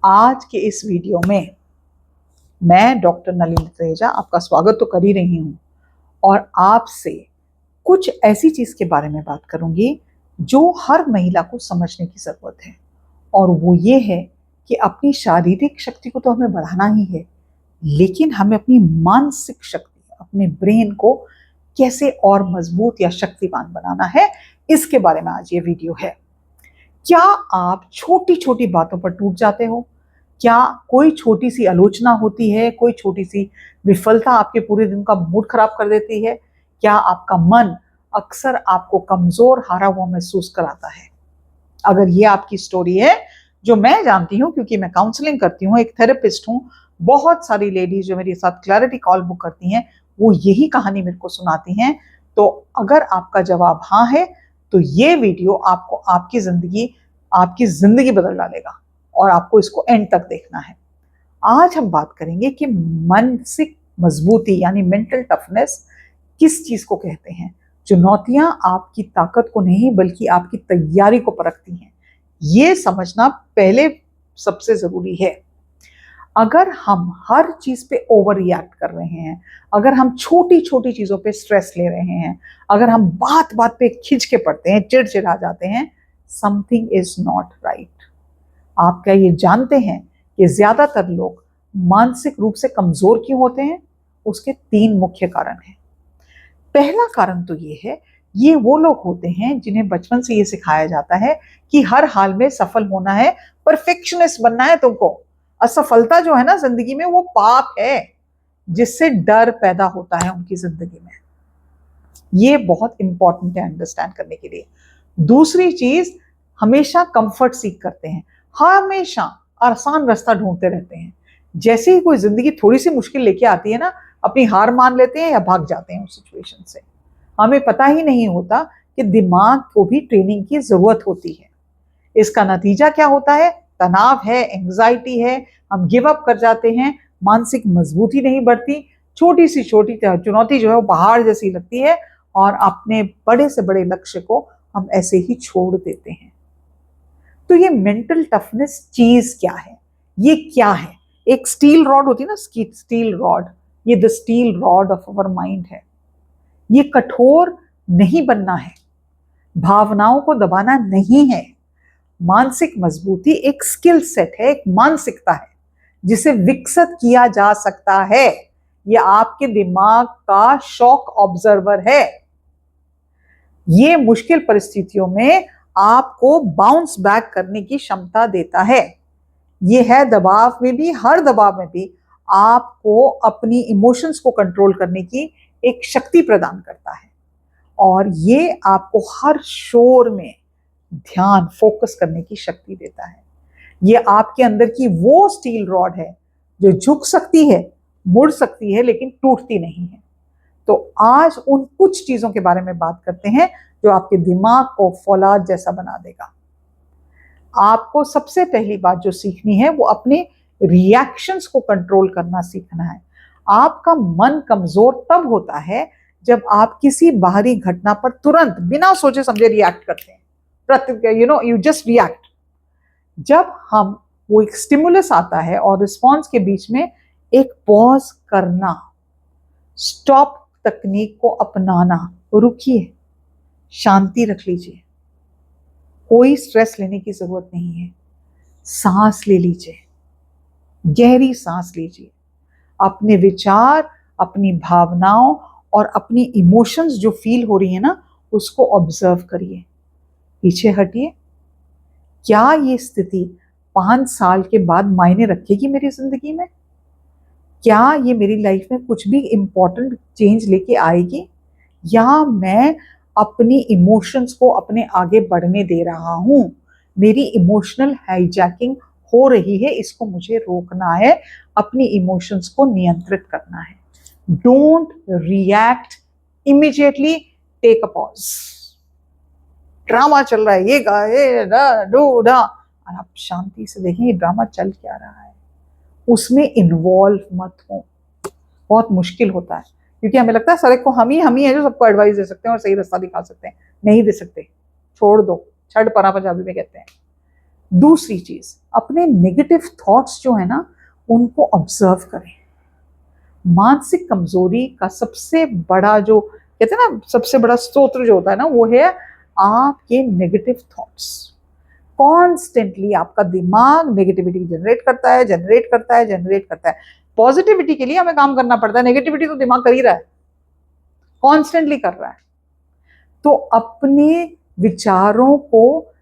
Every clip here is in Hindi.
आज के इस वीडियो में मैं डॉक्टर नलिनी तनेजा आपका स्वागत तो कर ही रही हूँ और आपसे कुछ ऐसी चीज के बारे में बात करूंगी जो हर महिला को समझने की जरूरत है। और वो ये है कि अपनी शारीरिक शक्ति को तो हमें बढ़ाना ही है, लेकिन हमें अपनी मानसिक शक्ति, अपने ब्रेन को कैसे और मजबूत या शक्तिवान बनाना है, इसके बारे में आज ये वीडियो है। क्या आप छोटी छोटी बातों पर टूट जाते हो? क्या कोई छोटी सी आलोचना होती है, कोई छोटी सी विफलता आपके पूरे दिन का मूड खराब कर देती है? क्या आपका मन अक्सर आपको कमजोर, हारा हुआ महसूस कराता है? अगर ये आपकी स्टोरी है, जो मैं जानती हूँ क्योंकि मैं काउंसलिंग करती हूँ, एक थेरेपिस्ट हूँ, बहुत सारी लेडीज जो मेरे साथ क्लैरिटी कॉल बुक करती हैं वो यही कहानी मेरे को सुनाती हैं। तो अगर आपका जवाब हाँ है तो ये वीडियो आपको आपकी जिंदगी बदल डालेगा और आपको इसको एंड तक देखना है। आज हम बात करेंगे कि मानसिक मजबूती यानी मेंटल टफनेस किस चीज को कहते हैं। चुनौतियां आपकी ताकत को नहीं बल्कि आपकी तैयारी को परखती हैं, ये समझना पहले सबसे जरूरी है। अगर हम हर चीज पे ओवर रिएक्ट कर रहे हैं, अगर हम छोटी छोटी चीजों पे स्ट्रेस ले रहे हैं, अगर हम बात बात पे खिंच के पड़ते हैं, चिड़चिड़ा जाते हैं, समथिंग इज नॉट राइट। आप क्या ये जानते हैं कि ज्यादातर लोग मानसिक रूप से कमजोर क्यों होते हैं? उसके 3 मुख्य कारण हैं। पहला कारण तो ये है, ये वो लोग होते हैं जिन्हें बचपन से ये सिखाया जाता है कि हर हाल में सफल होना है, परफेक्शनिस्ट बनना है तुमको। असफलता जो है ना जिंदगी में, वो पाप है जिससे डर पैदा होता है उनकी जिंदगी में। ये बहुत इंपॉर्टेंट है अंडरस्टैंड करने के लिए। दूसरी चीज, हमेशा कंफर्ट सीख करते हैं, हमेशा आसान रास्ता ढूंढते रहते हैं। जैसे ही कोई जिंदगी थोड़ी सी मुश्किल लेके आती है ना, अपनी हार मान लेते हैं या भाग जाते हैं उस सिचुएशन से। हमें पता ही नहीं होता कि दिमाग को भी ट्रेनिंग की जरूरत होती है। इसका नतीजा क्या होता है? तनाव है, एंग्जाइटी है, हम गिव अप कर जाते हैं, मानसिक मजबूती नहीं बढ़ती, छोटी सी छोटी चुनौती जो है वो पहाड़ जैसी लगती है और अपने बड़े से बड़े लक्ष्य को हम ऐसे ही छोड़ देते हैं। तो ये मेंटल टफनेस चीज क्या है? ये क्या है? एक स्टील रॉड होती है ना, स्टील रॉड, ये the steel rod of our mind है। ये कठोर नहीं बनना है, भावनाओं को दबाना नहीं है। मानसिक मजबूती एक स्किल सेट है, एक मानसिकता है जिसे विकसित किया जा सकता है। ये आपके दिमाग का शॉक ऑब्जर्वर है। ये मुश्किल परिस्थितियों में आपको बाउंस बैक करने की क्षमता देता है। ये है दबाव में भी, हर दबाव में भी आपको अपनी इमोशंस को कंट्रोल करने की एक शक्ति प्रदान करता है। और ये आपको हर शोर में ध्यान फोकस करने की शक्ति देता है। ये आपके अंदर की वो स्टील रॉड है जो झुक सकती है, मुड़ सकती है, लेकिन टूटती नहीं है। तो आज उन कुछ चीजों के बारे में बात करते हैं जो आपके दिमाग को फौलाद जैसा बना देगा। आपको सबसे पहली बात जो सीखनी है वो अपने रिएक्शंस को कंट्रोल करना सीखना है। आपका मन कमजोर तब होता है जब आप किसी बाहरी घटना पर तुरंत बिना सोचे समझे रिएक्ट करते हैं। You just react. जब हम वो एक स्टिमुलस आता है और रिस्पॉन्स के बीच में एक पॉज करना, स्टॉप तकनीक को अपनाना, रुकिए, शांति रख लीजिए, कोई स्ट्रेस लेने की जरूरत नहीं है, सांस ले लीजिए, गहरी सांस लीजिए, अपने विचार, अपनी भावनाओं और अपनी इमोशंस जो फील हो रही है ना, उसको ऑब्जर्व करिए, पीछे हटिए। क्या ये स्थिति 5 साल के बाद मायने रखेगी मेरी जिंदगी में? क्या ये मेरी लाइफ में कुछ भी इंपॉर्टेंट चेंज लेके आएगी, या मैं अपनी इमोशंस को अपने आगे बढ़ने दे रहा हूं? मेरी इमोशनल हाईजैकिंग हो रही है, इसको मुझे रोकना है, अपनी इमोशंस को नियंत्रित करना है। Don't react immediately, take a pause. Drama चल रहा है, ये और आप शांति से देखें ये ड्रामा चल क्या रहा है, उसमें इन्वॉल्व मत हो। बहुत मुश्किल होता है क्योंकि हमें लगता है सर को हम ही है जो सबको एडवाइस दे सकते हैं और सही रास्ता दिखा सकते हैं। नहीं दे सकते, छोड़ दो, छड़ परा पंजाबी में कहते हैं। दूसरी चीज, अपने नेगेटिव थॉट्स जो है ना उनको ऑब्जर्व करें। मानसिक कमजोरी का सबसे बड़ा जो कहते हैं ना, सबसे बड़ा स्तोत्र जो होता है ना, वो है आपके नेगेटिव थॉट्स। कॉन्स्टेंटली आपका दिमाग नेगेटिविटी जनरेट करता है, जनरेट करता है, जनरेट करता है। पॉजिटिविटी के लिए हमें काम करना पड़ता है, नेगेटिविटी तो दिमाग कर ही रहा है, कॉन्स्टेंटली कर रहा है। तो अपने विचारों को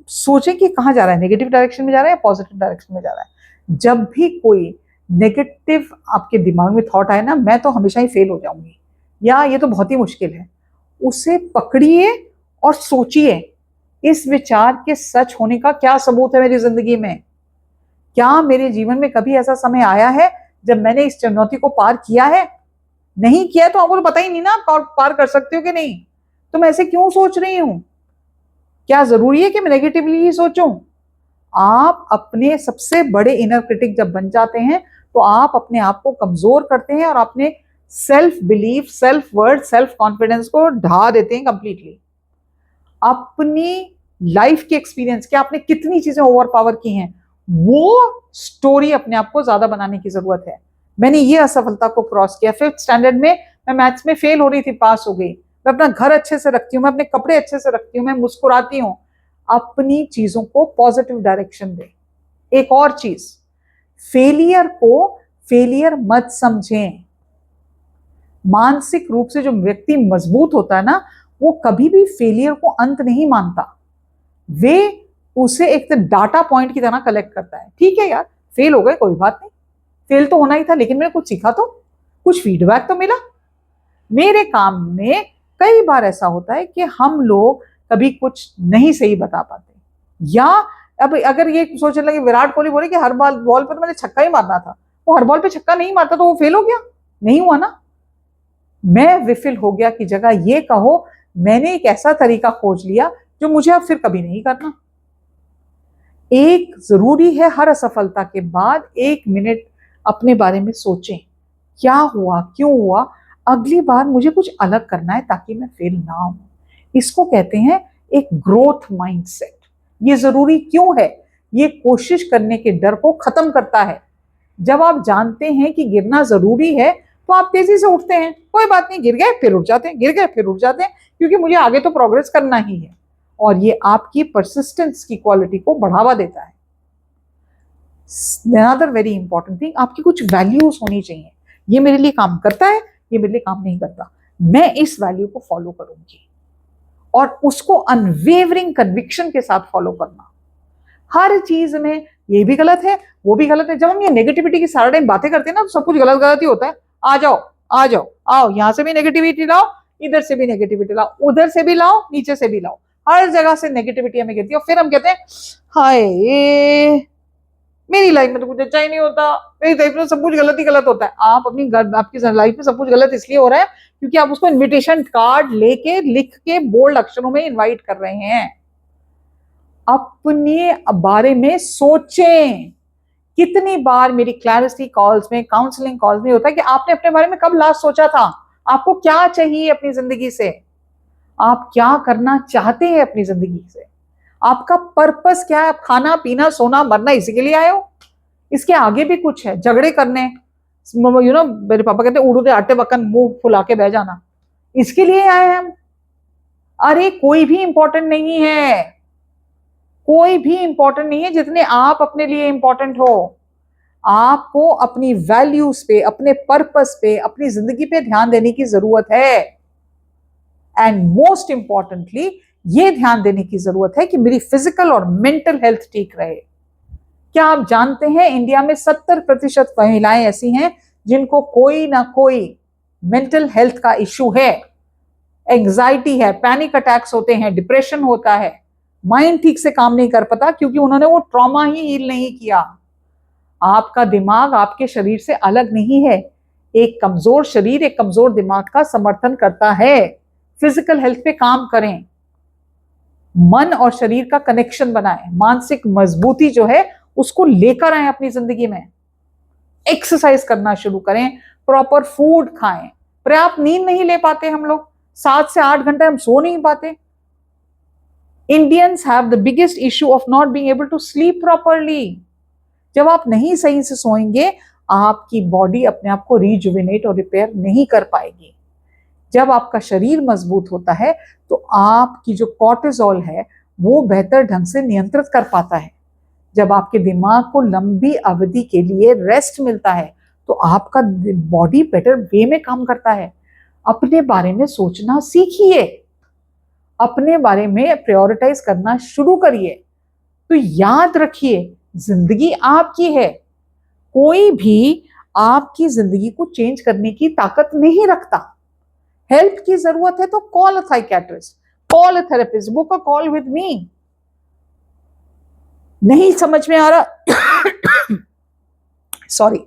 सोचें कि कहाँ जा रहा है, नेगेटिव डायरेक्शन में जा रहा है या पॉजिटिव डायरेक्शन में जा रहा है। जब भी कोई नेगेटिव आपके दिमाग में थॉट आए ना, मैं तो हमेशा ही फेल हो जाऊंगी या ये तो बहुत ही मुश्किल है, उसे पकड़िए और सोचिए इस विचार के सच होने का क्या सबूत है मेरी जिंदगी में। क्या मेरे जीवन में कभी ऐसा समय आया है जब मैंने इस चुनौती को पार किया है? नहीं किया तो आपको तो पता ही नहीं ना आप पार कर सकते हो कि नहीं। तो मैं ऐसे क्यों सोच रही हूं? क्या जरूरी है कि मैं नेगेटिवली ही सोचूं? आप अपने सबसे बड़े इनर क्रिटिक जब बन जाते हैं तो आप अपने आप को कमजोर करते हैं और अपने self belief, self worth, self confidence को ढा देते हैं कंप्लीटली। अपनी लाइफ के एक्सपीरियंस के आपने कितनी चीजें ओवर पावर की हैं, वो स्टोरी अपने आप को ज्यादा बनाने की जरूरत है। मैंने ये असफलता को क्रॉस किया, 5th स्टैंडर्ड में मैं मैथ्स में फेल हो रही थी, पास हो गई। मैं अपना घर अच्छे से रखती हूँ, मैं अपने कपड़े अच्छे से रखती हूँ, मैं मुस्कुराती हूँ। अपनी चीजों को पॉजिटिव डायरेक्शन दे। एक और चीज, फेलियर को फेलियर मत समझें। मानसिक रूप से जो व्यक्ति मजबूत होता है ना, वो कभी भी फेलियर को अंत नहीं मानता, वे उसे एक डाटा पॉइंट की तरह कलेक्ट करता है। ठीक है यार, फेल हो गए, कोई बात नहीं, फेल तो होना ही था, लेकिन मैंने कुछ सीखा, तो कुछ फीडबैक तो मिला। मेरे काम में कई बार ऐसा होता है कि हम लोग कभी कुछ नहीं सही बता पाते, या अब अगर ये सोचने लगे विराट कोहली बोले कि हर बॉल पर मैंने छक्का ही मारना था, वो हर बॉल पे छक्का नहीं मारता तो वो फेल हो गया? नहीं हुआ ना। मैं विफल हो गया की जगह ये कहो मैंने एक ऐसा तरीका खोज लिया जो मुझे अब फिर कभी नहीं करना। एक जरूरी है, हर असफलता के बाद 1 मिनट अपने बारे में सोचें, क्या हुआ, क्यों हुआ, अगली बार मुझे कुछ अलग करना है ताकि मैं फेल ना हूं। इसको कहते हैं एक ग्रोथ माइंडसेट। ये जरूरी क्यों है? ये कोशिश करने के डर को खत्म करता है। जब आप जानते हैं कि गिरना जरूरी है तो आप तेजी से उठते हैं। कोई बात नहीं, गिर गए फिर उठ जाते हैं, गिर गए फिर उठ जाते हैं, क्योंकि मुझे आगे तो प्रोग्रेस करना ही है। और ये आपकी परसिस्टेंस की क्वालिटी को बढ़ावा देता है। अनदर वेरी इंपॉर्टेंट थिंग, आपकी कुछ वैल्यूज होनी चाहिए। ये मेरे लिए काम करता है, ये मेरे लिए काम नहीं करता, मैं इस वैल्यू को फॉलो करूंगी, और उसको अनवेवरिंग कन्विक्शन के साथ फॉलो करना। हर चीज में ये भी गलत है, वो भी गलत है। जब हम ये नेगेटिविटी की सारा टाइम बातें करते हैं ना, तो सब कुछ गलत गलत ही होता है। आ जाओ आ जाओ, आओ, यहां से भी नेगेटिविटी लाओ, इधर से भी नेगेटिविटी लाओ, उधर से भी लाओ, नीचे से भी लाओ, हर जगह से नेगेटिविटी हमें गिरती है। और फिर हम कहते हैं हाय मेरी लाइफ में तो कुछ अच्छा ही नहीं होता, मेरी लाइफ में सब कुछ गलत ही गलत होता है। आप अपनी आपकी लाइफ में सब कुछ गलत इसलिए हो रहा है क्योंकि आप उसको इनविटेशन कार्ड लेके लिख के बोल्ड अक्षरों में इनवाइट कर रहे हैं। अपने बारे में सोचें। कितनी बार मेरी क्लैरिटी कॉल्स में, काउंसलिंग कॉल्स में होता है कि आपने अपने बारे में कब लास्ट सोचा था? आपको क्या चाहिए अपनी जिंदगी से? आप क्या करना चाहते हैं अपनी जिंदगी से? आपका पर्पस क्या है? आप खाना पीना सोना मरना इसी के लिए आए हो? इसके आगे भी कुछ है? झगड़े करने, मेरे पापा कहते उड़ू दे आटे बकन मुंह फुला के बह जाना, इसके लिए आए हैं हम? अरे कोई भी इंपॉर्टेंट नहीं है, कोई भी इंपॉर्टेंट नहीं है जितने आप अपने लिए इंपॉर्टेंट हो। आपको अपनी वैल्यूज पे, अपने पर्पस पे, अपनी जिंदगी पे ध्यान देने की जरूरत है। एंड मोस्ट इंपॉर्टेंटली ये ध्यान देने की जरूरत है कि मेरी फिजिकल और मेंटल हेल्थ ठीक रहे। क्या आप जानते हैं इंडिया में 70% महिलाएं ऐसी हैं जिनको कोई ना कोई मेंटल हेल्थ का इश्यू है। एंग्जाइटी है, पैनिक अटैक्स होते हैं, डिप्रेशन होता है, माइंड ठीक से काम नहीं कर पाता क्योंकि उन्होंने वो ट्रॉमा ही हील नहीं किया। आपका दिमाग आपके शरीर से अलग नहीं है। एक कमजोर शरीर एक कमजोर दिमाग का समर्थन करता है। फिजिकल हेल्थ पे काम करें, मन और शरीर का कनेक्शन बनाएं, मानसिक मजबूती जो है उसको लेकर आए अपनी जिंदगी में। एक्सरसाइज करना शुरू करें, प्रॉपर फूड खाएं। पर्याप्त नींद नहीं ले पाते हम लोग, 7 से 8 घंटे हम सो नहीं पाते। Indians have the biggest issue of not being able to sleep properly. जब आप नहीं सही से सोएंगे, आपकी बॉडी अपने आप को रिजुविनेट और रिपेयर नहीं कर पाएगी। जब आपका शरीर मजबूत होता है तो आपकी जो कॉर्टिसोल है वो बेहतर ढंग से नियंत्रित कर पाता है। जब आपके दिमाग को लंबी अवधि के लिए रेस्ट मिलता है तो आपका बॉडी बेटर वे में काम करता है। अपने बारे में सोचना सीखिए, अपने बारे में प्रायोरिटाइज करना शुरू करिए। तो याद रखिए, जिंदगी आपकी है, कोई भी आपकी जिंदगी को चेंज करने की ताकत नहीं रखता। हेल्प की जरूरत है तो call a psychiatrist, call a therapist, book a call with me. नहीं समझ में आ रहा सॉरी,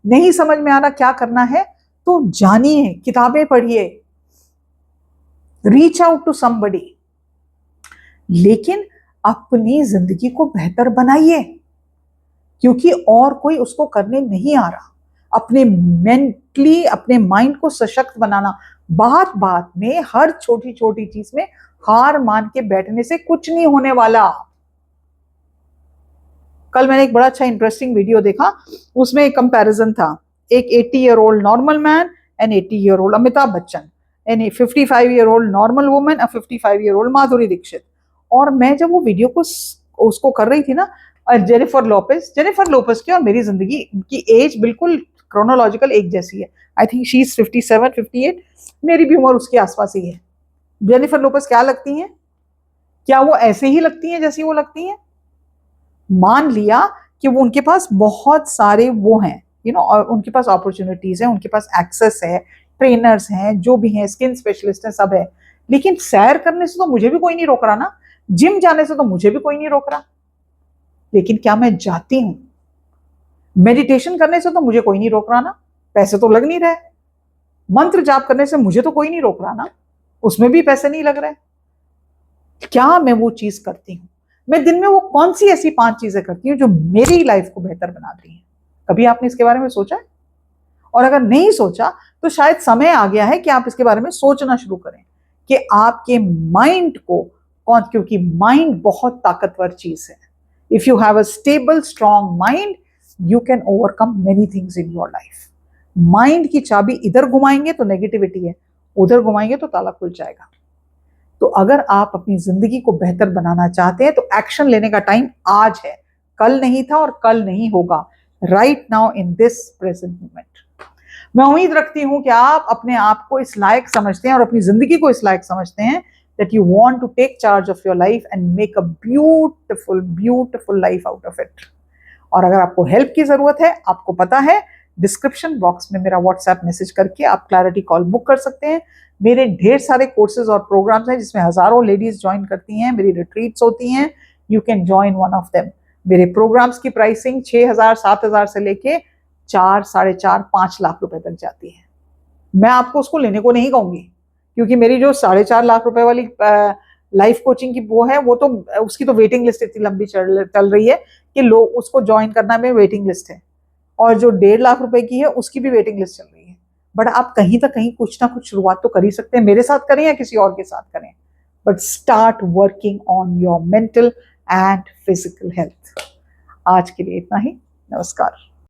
नहीं समझ में आ रहा क्या करना है तो जानिए, किताबें पढ़िए, रीच आउट टू समबडी, लेकिन अपनी जिंदगी को बेहतर बनाइए, क्योंकि और कोई उसको करने नहीं आ रहा। अपने मेंटली, अपने माइंड को सशक्त बनाना, बात बात में, हर छोटी छोटी चीज में हार मान के बैठने से कुछ नहीं होने वाला। कल मैंने एक बड़ा अच्छा इंटरेस्टिंग वीडियो देखा, उसमें एक कंपैरिजन था, एक 80-year-old normal man and 80-year-old Amitabh Bachchan, and 55-year-old normal woman, 55-year-old Madhuri Dixit. और मैं जब वो वीडियो को उसको कर रही थी ना, जेनिफर लोपेज की और मेरी जिंदगी की एज बिल्कुल क्रोनोलॉजिकल एक जैसी है। आई थिंक शी इज 57, 58, मेरी भी उम्र उसके आसपास ही है। जेनिफर लोपेज क्या लगती हैं? क्या वो ऐसे ही लगती हैं जैसी वो लगती हैं? मान लिया कि वो, उनके पास बहुत सारे वो हैं, और उनके पास अपॉर्चुनिटीज है, उनके पास एक्सेस है, ट्रेनर्स हैं, जो भी हैं, स्किन स्पेशलिस्ट हैं, सब है, लेकिन सैर करने से तो मुझे भी कोई नहीं रोक रहा ना, जिम जाने से तो मुझे भी कोई नहीं रोक रहा। लेकिन क्या मैं जाती हूं? मेडिटेशन करने से तो मुझे कोई नहीं रोक रहा ना, पैसे तो लग नहीं रहे। मंत्र जाप करने से मुझे तो कोई नहीं रोक रहा ना, उसमें भी पैसे नहीं लग रहे। क्या मैं वो चीज करती हूँ? मैं दिन में वो कौन सी ऐसी 5 चीजें करती हूँ जो मेरी लाइफ को बेहतर बनाती हैं? कभी आपने इसके बारे में सोचा है? और अगर नहीं सोचा तो शायद समय आ गया है कि आप इसके बारे में सोचना शुरू करें कि आपके माइंड को कौन, क्योंकि माइंड बहुत ताकतवर चीज है। If you have a stable strong mind, you can overcome many things in your life. Mind की चाबी इधर घुमाएंगे तो नेगेटिविटी है, उधर घुमाएंगे तो ताला खुल जाएगा। तो अगर आप अपनी जिंदगी को बेहतर बनाना चाहते हैं तो एक्शन लेने का टाइम आज है, कल नहीं था और कल नहीं होगा। Right now in this present moment. मैं उम्मीद रखती हूं कि आप अपने आप को इस लायक समझते हैं और अपनी जिंदगी को इस लायक समझते हैं that you want to take charge of your life and make a beautiful, beautiful life out of it. और अगर आपको हेल्प की जरूरत है, आपको पता है, डिस्क्रिप्शन बॉक्स में मेरा व्हाट्सएप मैसेज करके आप क्लैरिटी कॉल बुक कर सकते हैं। मेरे ढेर सारे कोर्सेज और प्रोग्राम्स हैं जिसमें हजारों लेडीज ज्वाइन करती हैं, मेरी रिट्रीट्स होती हैं। You can join one of them. मेरे प्रोग्राम्स की प्राइसिंग 6,000, 7,000 से लेके 4, 4.5, 5 लाख रुपए तक जाती है। मैं आपको उसको लेने को नहीं कहूंगी, क्योंकि मेरी जो 4.5 लाख रुपए वाली लाइफ कोचिंग की वो है, वो तो उसकी तो वेटिंग लिस्ट इतनी लंबी चल रही है कि लोग उसको ज्वाइन करना में वेटिंग लिस्ट है, और जो 1.5 लाख रुपए की है उसकी भी वेटिंग लिस्ट चल रही है। बट आप कहीं तक कहीं कुछ ना कुछ शुरुआत तो कर ही सकते हैं, मेरे साथ करें या किसी और के साथ करें, but start working on your mental and physical health. आज के लिए इतना ही, नमस्कार।